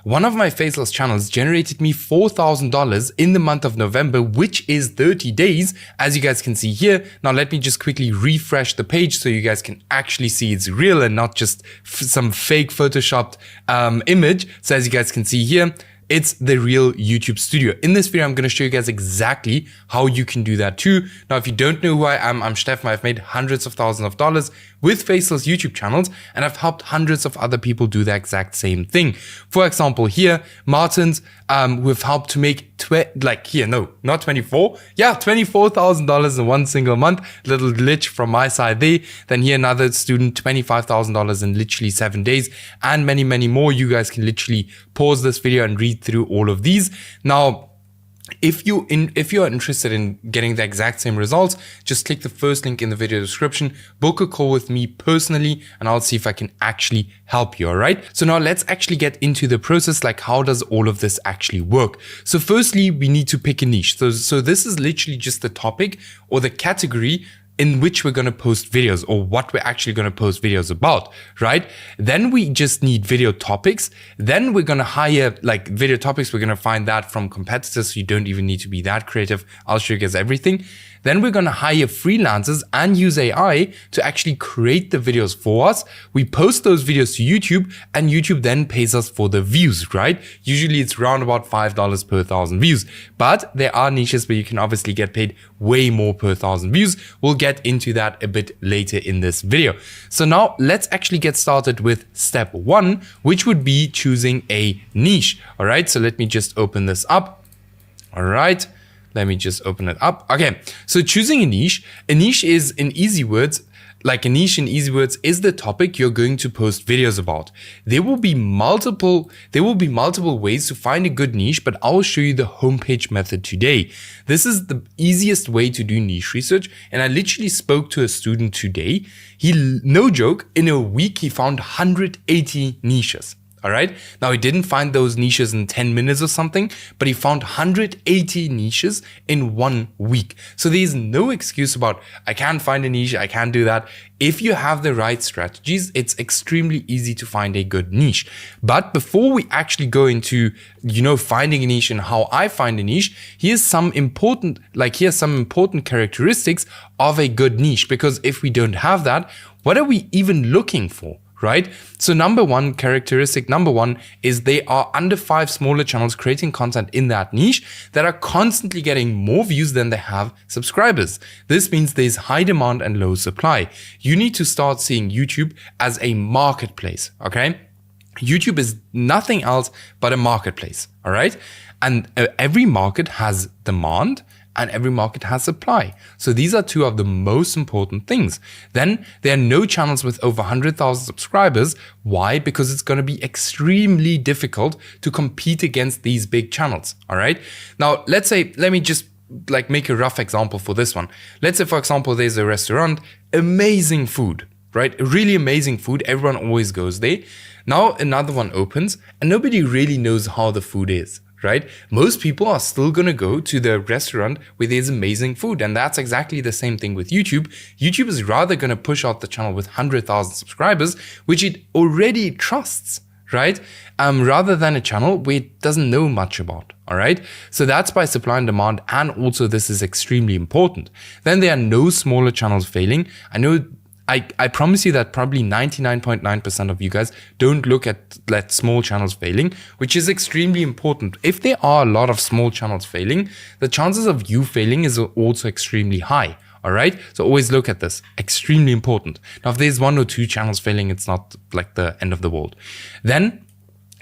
One of my faceless channels generated me $4,000 in the month of November, which is 30 days, as you guys can see here. Now let me just quickly refresh the page so you guys can actually see it's real and not just some fake photoshopped image. So as you guys can see here, it's the real YouTube studio. In this video, I'm going to show you guys exactly how you can do that too. Now, if you don't know who I am, I'm Steffen. I've made hundreds of thousands of dollars with faceless YouTube channels, and I've helped hundreds of other people do the exact same thing. For example, here, Martins, who have helped to make $24,000 in one single month. Little glitch from my side there. Then here, another student, $25,000 in literally 7 days, and many, many more. You guys can literally pause this video and read through all of these. Now, if you are interested in getting the exact same results, just click the first link in the video description, book a call with me personally, and I'll see if I can actually help you. All right. So now let's actually get into the process. Like, how does all of this actually work? So firstly, we need to pick a niche. So this is literally just the topic or the category in which we're going to post videos, or what we're actually going to post videos about, right? Then we just need video topics. Then we're going to hire like video topics. We're going to find that from competitors. So you don't even need to be that creative. I'll show you guys everything. Then we're going to hire freelancers and use AI to actually create the videos for us. We post those videos to YouTube, and YouTube then pays us for the views, right? Usually it's around about $5 per 1,000 views, but there are niches where you can obviously get paid way more per 1,000 views. We'll get into that a bit later in this video. So now let's actually get started with step 1, which would be choosing a niche. All right, so let me just open this up. All right. Let me just open it up. Okay, so choosing a niche is, in easy words, is the topic you're going to post videos about. There will be multiple ways to find a good niche, but I'll show you the homepage method today. This is the easiest way to do niche research, and I literally spoke to a student today. No joke, in a week he found 180 niches. All right. Now, he didn't find those niches in 10 minutes or something, but he found 180 niches in 1 week. So there's no excuse about, I can't find a niche, I can't do that. If you have the right strategies, it's extremely easy to find a good niche. But before we actually go into, finding a niche and how I find a niche, here's some important characteristics of a good niche. Because if we don't have that, what are we even looking for? Right? So characteristic number one is they are under 5 smaller channels creating content in that niche that are constantly getting more views than they have subscribers. This means there's high demand and low supply. You need to start seeing YouTube as a marketplace. Okay. YouTube is nothing else but a marketplace. All right. And every market has demand and every market has supply. So these are 2 of the most important things. Then there are no channels with over 100,000 subscribers. Why? Because it's going to be extremely difficult to compete against these big channels. All right. Now, let me just make a rough example for this one. Let's say, for example, there's a restaurant, amazing food, right? Really amazing food. Everyone always goes there. Now another one opens and nobody really knows how the food is. Right? Most people are still going to go to the restaurant where there's amazing food. And that's exactly the same thing with YouTube. YouTube is rather going to push out the channel with 100,000 subscribers, which it already trusts, right? Rather than a channel where it doesn't know much about. All right. So that's by supply and demand. And also this is extremely important. Then there are no smaller channels failing. I promise you that probably 99.9% of you guys don't look at small channels failing, which is extremely important. If there are a lot of small channels failing, the chances of you failing is also extremely high. All right. So always look at this. Extremely important. Now, if there's 1 or 2 channels failing, it's not like the end of the world. Then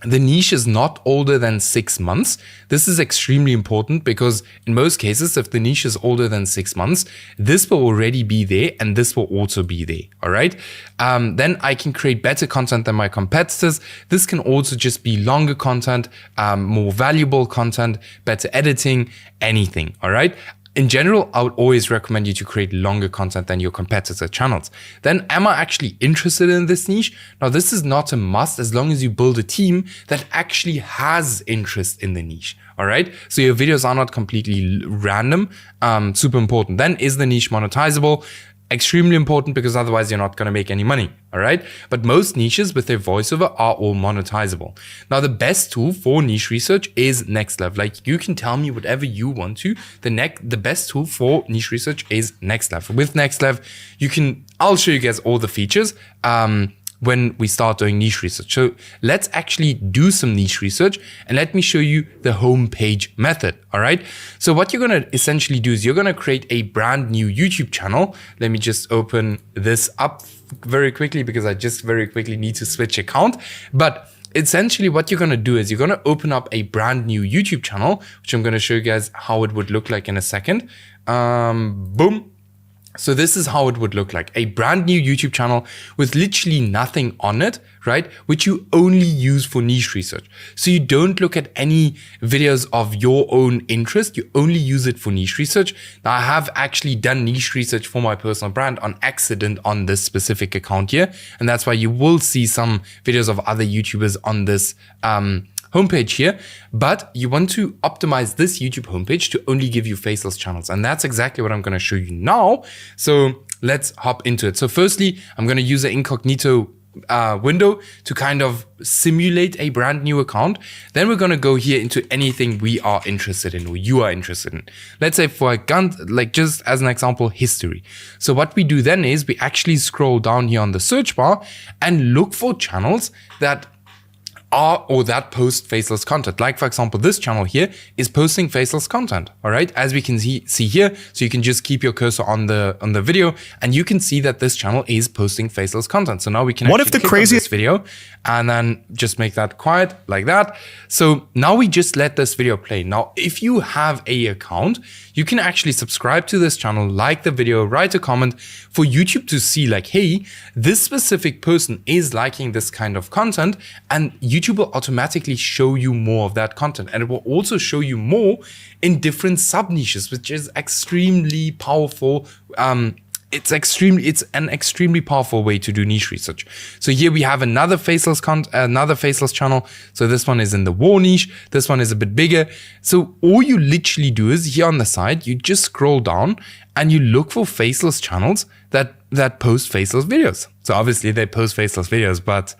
the niche is not older than 6 months. This is extremely important because in most cases, if the niche is older than 6 months, this will already be there and this will also be there. All right. Then I can create better content than my competitors. This can also just be longer content, more valuable content, better editing, anything. All right. In general, I would always recommend you to create longer content than your competitor channels. Then, am I actually interested in this niche? Now, this is not a must as long as you build a team that actually has interest in the niche. All right. So your videos are not completely random. Super important. Then, is the niche monetizable? Extremely important, because otherwise you're not going to make any money. All right. But most niches with their voiceover are all monetizable. Now, the best tool for niche research is NextLev. Like, you can tell me whatever you want to. The best tool for niche research is NextLev. With NextLev, I'll show you guys all the features when we start doing niche research. So let's actually do some niche research, and let me show you the homepage method. All right. So what you're going to essentially do is you're going to create a brand new YouTube channel. Let me just open this up very quickly, because I just very quickly need to switch account. But essentially what you're going to do is you're going to open up a brand new YouTube channel, which I'm going to show you guys how it would look like in a second. Boom. So this is how it would look like. A brand new YouTube channel with literally nothing on it, right? Which you only use for niche research. So you don't look at any videos of your own interest. You only use it for niche research. Now, I have actually done niche research for my personal brand on accident on this specific account here. And that's why you will see some videos of other YouTubers on this homepage here, but you want to optimize this YouTube homepage to only give you faceless channels. And that's exactly what I'm going to show you now. So let's hop into it. So firstly, I'm going to use an incognito window to kind of simulate a brand new account. Then we're going to go here into anything we are interested in, or you are interested in. Let's say for a gun, like just as an example, history. So what we do then is we actually scroll down here on the search bar and look for channels that that post faceless content. Like, for example, this channel here is posting faceless content. All right, as we can see here. So you can just keep your cursor on the video, and you can see that this channel is posting faceless content. So now we can click on this video and then just make that quiet like that. So now we just let this video play. Now, if you have a account, you can actually subscribe to this channel, like the video, write a comment for YouTube to see like, hey, this specific person is liking this kind of content, and YouTube will automatically show you more of that content. And it will also show you more in different sub niches, which is extremely powerful. It's an extremely powerful way to do niche research. So here we have another faceless channel. So this one is in the war niche. This one is a bit bigger. So all you literally do is here on the side, you just scroll down and you look for faceless channels that post faceless videos. So obviously they post faceless videos, but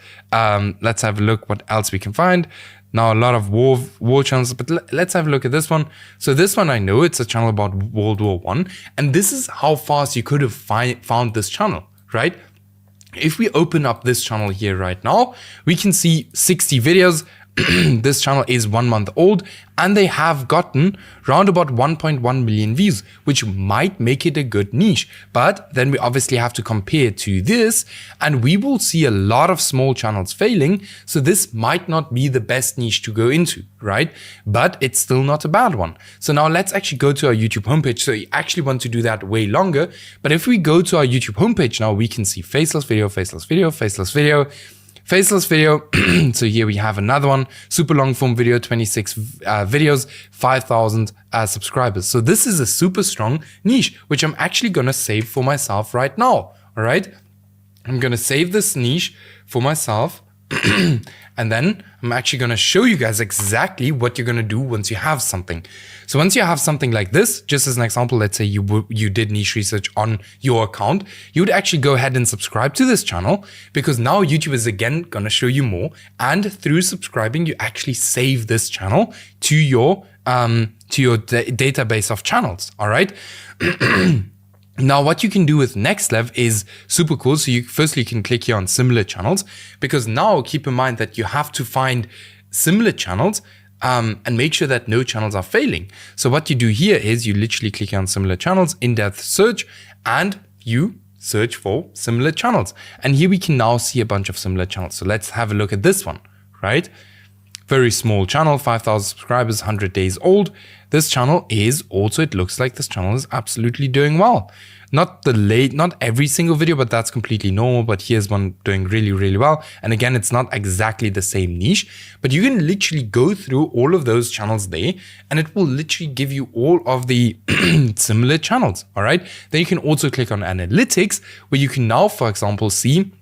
let's have a look what else we can find. Now, a lot of war channels, but let's have a look at this one. So this one, I know it's a channel about World War I, and this is how fast you could have found this channel, right? If we open up this channel here right now, we can see 60 videos. This channel is 1 month old, and they have gotten round about 1.1 million views, which might make it a good niche. But then we obviously have to compare it to this, and we will see a lot of small channels failing. So this might not be the best niche to go into, right? But it's still not a bad one. So now let's actually go to our YouTube homepage. So you actually want to do that way longer. But if we go to our YouTube homepage now, we can see faceless video, faceless video, faceless video, faceless video. So here we have another one, super long form video, 26 videos, 5,000 subscribers. So this is a super strong niche, which I'm actually going to save for myself right now. All right. I'm going to save this niche for myself. And then I'm actually going to show you guys exactly what you're going to do once you have something. So once you have something like this, just as an example, let's say you did niche research on your account, you would actually go ahead and subscribe to this channel, because now YouTube is again going to show you more. And through subscribing, you actually save this channel to your database of channels. All right. Now, what you can do with NextLev is super cool. So firstly, you can click here on similar channels, because now keep in mind that you have to find similar channels and make sure that no channels are failing. So what you do here is you literally click on similar channels, in-depth search, and you search for similar channels. And here we can now see a bunch of similar channels. So let's have a look at this one, right? Very small channel, 5,000 subscribers, 100 days old. This channel is also, it looks like this channel is absolutely doing well. Not every single video, but that's completely normal. But here's one doing really, really well. And again, it's not exactly the same niche, but you can literally go through all of those channels there, and it will literally give you all of the similar channels. All right. Then you can also click on analytics, where you can now, for example, see.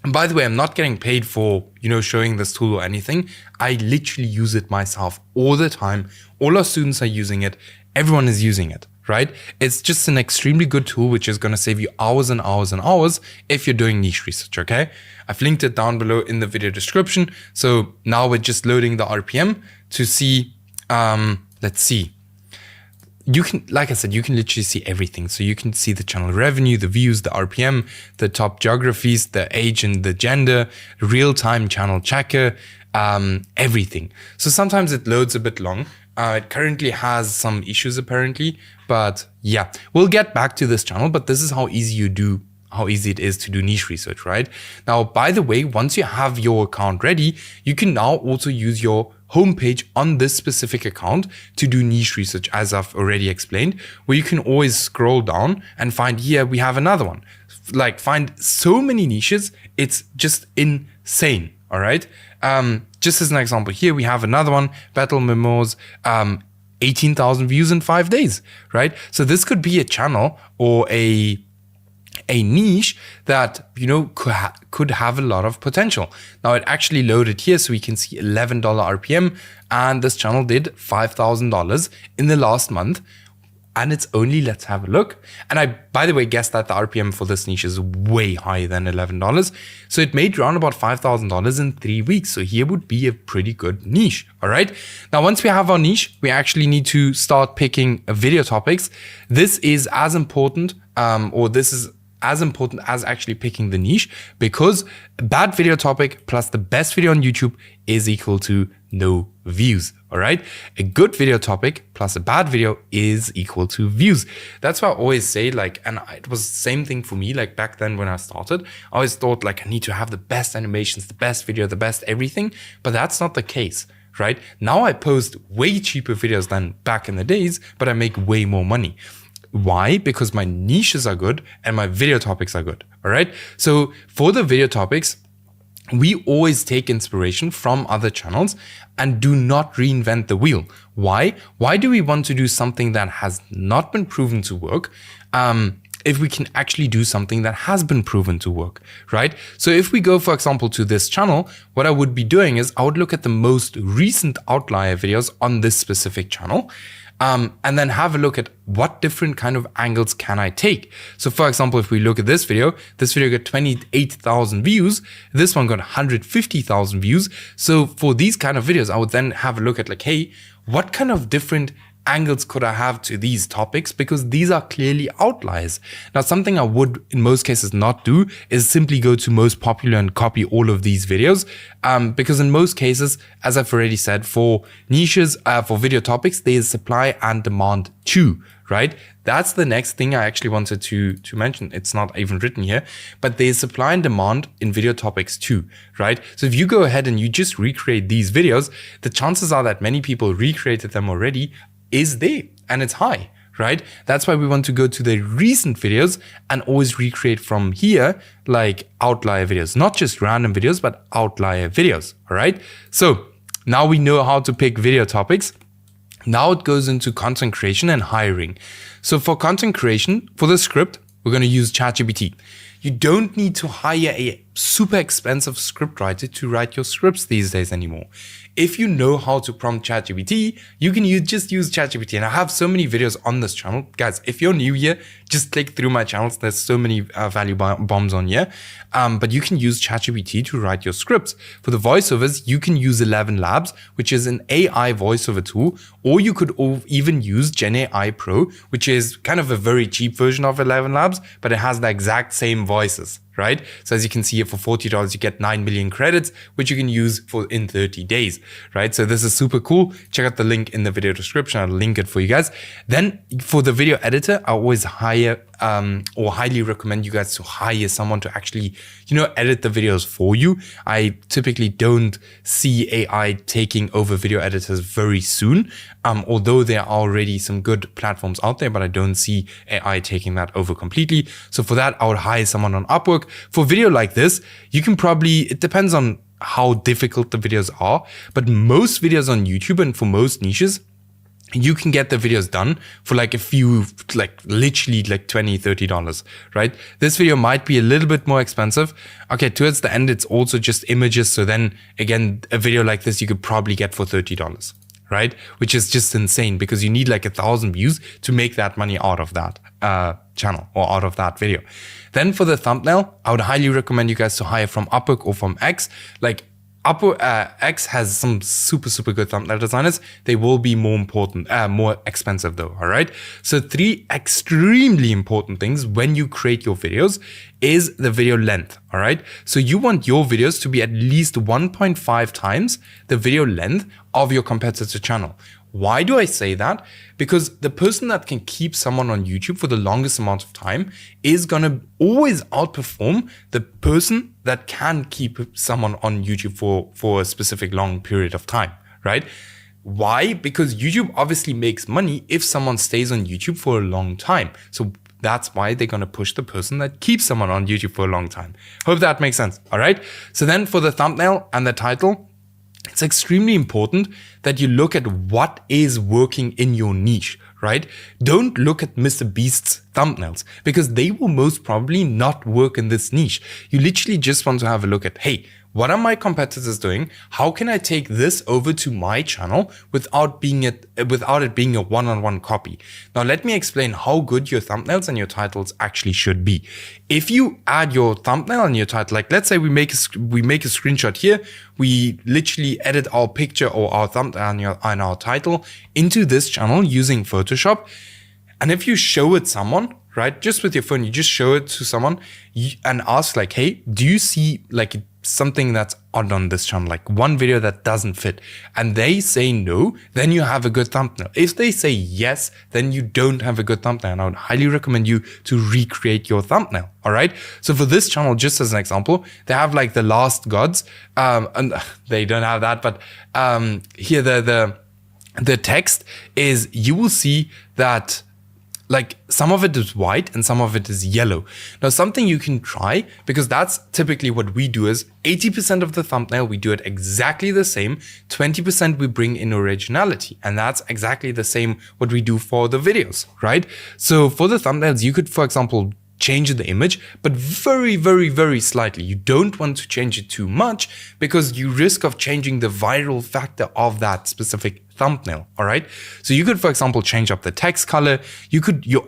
And by the way, I'm not getting paid for, showing this tool or anything. I literally use it myself all the time. All our students are using it. Everyone is using it. right? It's just an extremely good tool, which is going to save you hours and hours and hours if you're doing niche research, okay? I've linked it down below in the video description. So now we're just loading the RPM to see, let's see. You can, like I said, you can literally see everything. So you can see the channel revenue, the views, the RPM, the top geographies, the age and the gender, real-time channel checker, everything. So sometimes it loads a bit long. It currently has some issues apparently, but yeah, we'll get back to this channel, but this is how easy it is to do niche research, right? Now, by the way, once you have your account ready, you can now also use your homepage on this specific account to do niche research, as I've already explained, where you can always scroll down and find, here we have another one. Like, find so many niches, it's just insane, all right? Just as an example, here we have another one, battle memos, 18,000 views in 5 days, right? So this could be a channel or a niche that, you know, could have a lot of potential. Now it actually loaded here, so we can see $11 RPM, and this channel did $5,000 in the last month. And it's only, let's have a look. And I, by the way, guess that the RPM for this niche is way higher than $11. So it made around about $5,000 in 3 weeks. So here would be a pretty good niche. All right. Now, once we have our niche, we actually need to start picking video topics. This is as important, this is as important as actually picking the niche, because a bad video topic plus the best video on YouTube is equal to no views. All right. A good video topic plus a bad video is equal to views. That's why I always say, like, and it was the same thing for me, like back then when I started, I always thought like I need to have the best animations, the best video, the best everything, but that's not the case. Right now, I post way cheaper videos than back in the days, but I make way more money. Why? Because my niches are good and my video topics are good. All right. So for the video topics, we always take inspiration from other channels and do not reinvent the wheel. Why? Why do we want to do something that has not been proven to work? If we can actually do something that has been proven to work, right? So if we go, for example, to this channel, what I would be doing is I would look at the most recent outlier videos on this specific channel. And then have a look at what different kind of angles can I take. So for example, if we look at this video got 28,000 views. This one got 150,000 views. So for these kind of videos, I would then have a look at like, hey, what kind of different angles could I have to these topics, because these are clearly outliers. Now, something I would in most cases not do is simply go to most popular and copy all of these videos, because in most cases, as I've already said, for niches, for video topics, there is supply and demand too, right? That's the next thing I actually wanted to mention. It's not even written here, but there's supply and demand in video topics too, right? So if you go ahead and you just recreate these videos, the chances are that many people recreated them already is there, and it's high, right? That's why we want to go to the recent videos and always recreate from here, like outlier videos, not just random videos, but outlier videos, all right? So now we know how to pick video topics. Now it goes into content creation and hiring. So for content creation, for the script, we're going to use ChatGPT. You don't need to hire a super expensive script writer to write your scripts these days anymore. If you know how to prompt ChatGPT, you can just use ChatGPT. And I have so many videos on this channel. Guys, if you're new here, just click through my channels. There's so many value bombs on here. But you can use ChatGPT to write your scripts. For the voiceovers, you can use ElevenLabs, which is an AI voiceover tool, or you could even use GenAIPro, which is kind of a very cheap version of ElevenLabs, but it has the exact same voices, right? So as you can see here, for $40, you get 9 million credits, which you can use in 30 days, right? So this is super cool. Check out the link in the video description. I'll link it for you guys. Then for the video editor, I always hire or highly recommend you guys to hire someone to actually, edit the videos for you. I typically don't see AI taking over video editors very soon, although there are already some good platforms out there, but I don't see AI taking that over completely. So for that, I would hire someone on Upwork. For video like this, you can it depends on how difficult the videos are, but most videos on YouTube and for most niches, you can get the videos done for like a few, literally $20, $30, right? This video might be a little bit more expensive. Okay, towards the end, it's also just images. So then again, a video like this, you could probably get for $30. right? Which is just insane because you need like 1,000 views to make that money out of that channel or out of that video. Then for the thumbnail, I would highly recommend you guys to hire from Upwork or from X. Like X has some super good thumbnail designers. They will be more expensive though, all right? So 3 extremely important things when you create your videos is the video length, all right? So you want your videos to be at least 1.5 times the video length of your competitor channel. Why do I say that? Because the person that can keep someone on YouTube for the longest amount of time is gonna always outperform the person that can keep someone on YouTube for a specific long period of time, right? Why? Because YouTube obviously makes money if someone stays on YouTube for a long time. So that's why they're gonna push the person that keeps someone on YouTube for a long time. Hope that makes sense, all right? So then for the thumbnail and the title, it's extremely important that you look at what is working in your niche, right? Don't look at Mr. Beast's thumbnails because they will most probably not work in this niche. You literally just want to have a look at, hey, what are my competitors doing? How can I take this over to my channel without it being a one-on-one copy? Now, let me explain how good your thumbnails and your titles actually should be. If you add your thumbnail and your title, like let's say we make a screenshot here, we literally edit our picture or our thumbnail and our title into this channel using Photoshop. And if you show it someone, right, just with your phone, you just show it to someone and ask like, hey, do you see like something that's odd on this channel, like one video that doesn't fit? And they say no, then you have a good thumbnail. If they say yes, then you don't have a good thumbnail. And I would highly recommend you to recreate your thumbnail. All right. So for this channel, just as an example, they have like the Last Gods. And they don't have that, but here the text is, you will see that like some of it is white and some of it is yellow. Now something you can try, because that's typically what we do, is 80% of the thumbnail, we do it exactly the same. 20% we bring in originality. And that's exactly the same what we do for the videos, right? So for the thumbnails, you could, for example, change the image, but very slightly. You don't want to change it too much because you risk of changing the viral factor of that specific thumbnail, all right? So you could, for example, change up the text color. You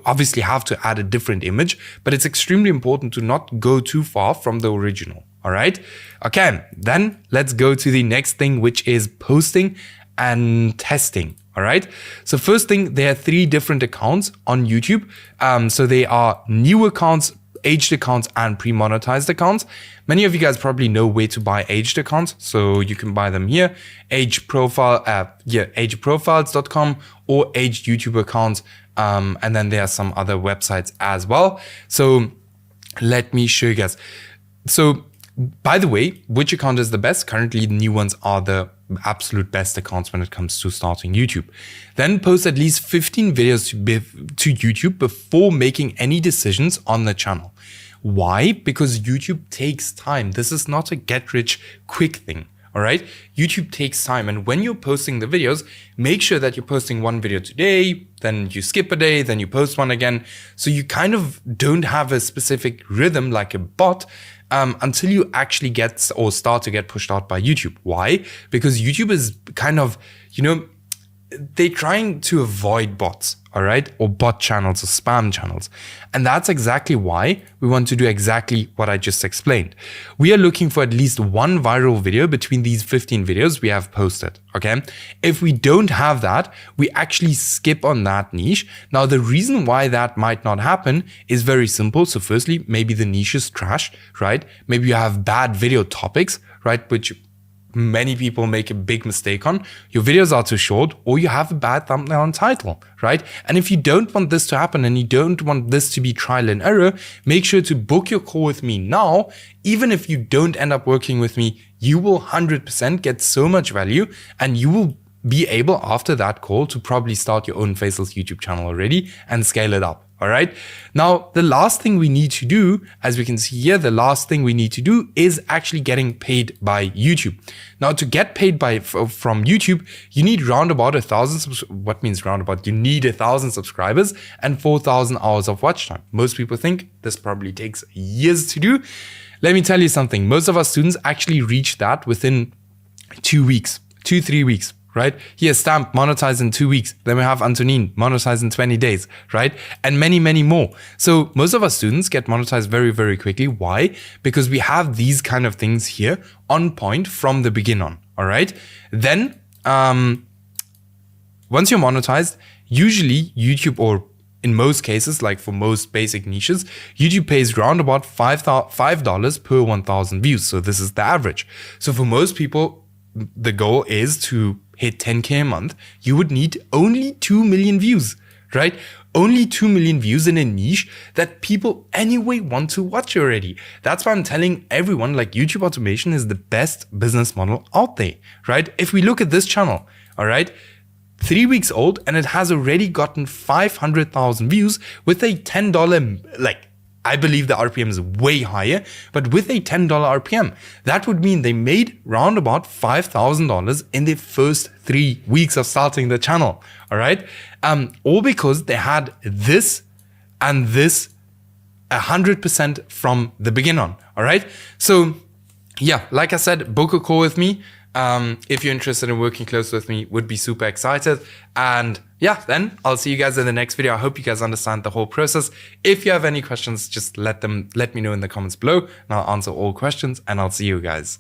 obviously have to add a different image, but it's extremely important to not go too far from the original, all right? Okay, then let's go to the next thing, which is posting and testing. All right. So first thing, there are 3 different accounts on YouTube. So they are new accounts, aged accounts, and pre-monetized accounts. Many of you guys probably know where to buy aged accounts. So you can buy them here, ageprofiles.com or aged YouTube accounts. And then there are some other websites as well. So let me show you guys. So by the way, which account is the best? Currently, the new ones are the absolute best accounts when it comes to starting YouTube. Then post at least 15 videos to YouTube before making any decisions on the channel. Why? Because YouTube takes time. This is not a get rich quick thing. All right. YouTube takes time. And when you're posting the videos, make sure that you're posting one video today, then you skip a day, then you post one again. So you kind of don't have a specific rhythm like a bot until you actually get or start to get pushed out by YouTube. Why? Because YouTube is kind of, they're trying to avoid bots, all right? Or bot channels or spam channels. And that's exactly why we want to do exactly what I just explained. We are looking for at least one viral video between these 15 videos we have posted, okay? If we don't have that, we actually skip on that niche. Now, the reason why that might not happen is very simple. So firstly, maybe the niche is trash, right? Maybe you have bad video topics, right? Which many people make a big mistake on. Your videos are too short, or you have a bad thumbnail and title, right? And if you don't want this to happen and you don't want this to be trial and error, make sure to book your call with me now. Even if you don't end up working with me, you will 100% get so much value, and you will be able after that call to probably start your own faceless YouTube channel already and scale it up. All right. Now, the last thing we need to do, as we can see here, the last thing we need to do is actually getting paid by YouTube. Now, to get paid from YouTube, you need roundabout 1,000. What means roundabout? You need 1,000 subscribers and 4,000 hours of watch time. Most people think this probably takes years to do. Let me tell you something. Most of our students actually reach that within 2 weeks, 2-3 weeks. right? Here, Stamp, monetize in 2 weeks. Then we have Antonin, monetize in 20 days, right? And many, many more. So most of our students get monetized very, very quickly. Why? Because we have these kind of things here on point from the beginning on, all right? Then, once you're monetized, usually YouTube, or in most cases, like for most basic niches, YouTube pays around about $5 per 1,000 views. So this is the average. So for most people, the goal is to hit 10K a month. You would need only 2 million views, right? Only 2 million views in a niche that people anyway want to watch already. That's why I'm telling everyone, like, YouTube automation is the best business model out there, right? If we look at this channel, all right, 3 weeks old, and it has already gotten 500,000 views with a $10, like, I believe the RPM is way higher, but with a $10 RPM, that would mean they made round about $5,000 in the first 3 weeks of starting the channel. All right. All because they had this and this 100% from the beginning on. All right. So yeah, like I said, book a call with me. If you're interested in working close with me, would be super excited. And yeah, then I'll see you guys in the next video. I hope you guys understand the whole process. If you have any questions, just let me know in the comments below, and I'll answer all questions, and I'll see you guys.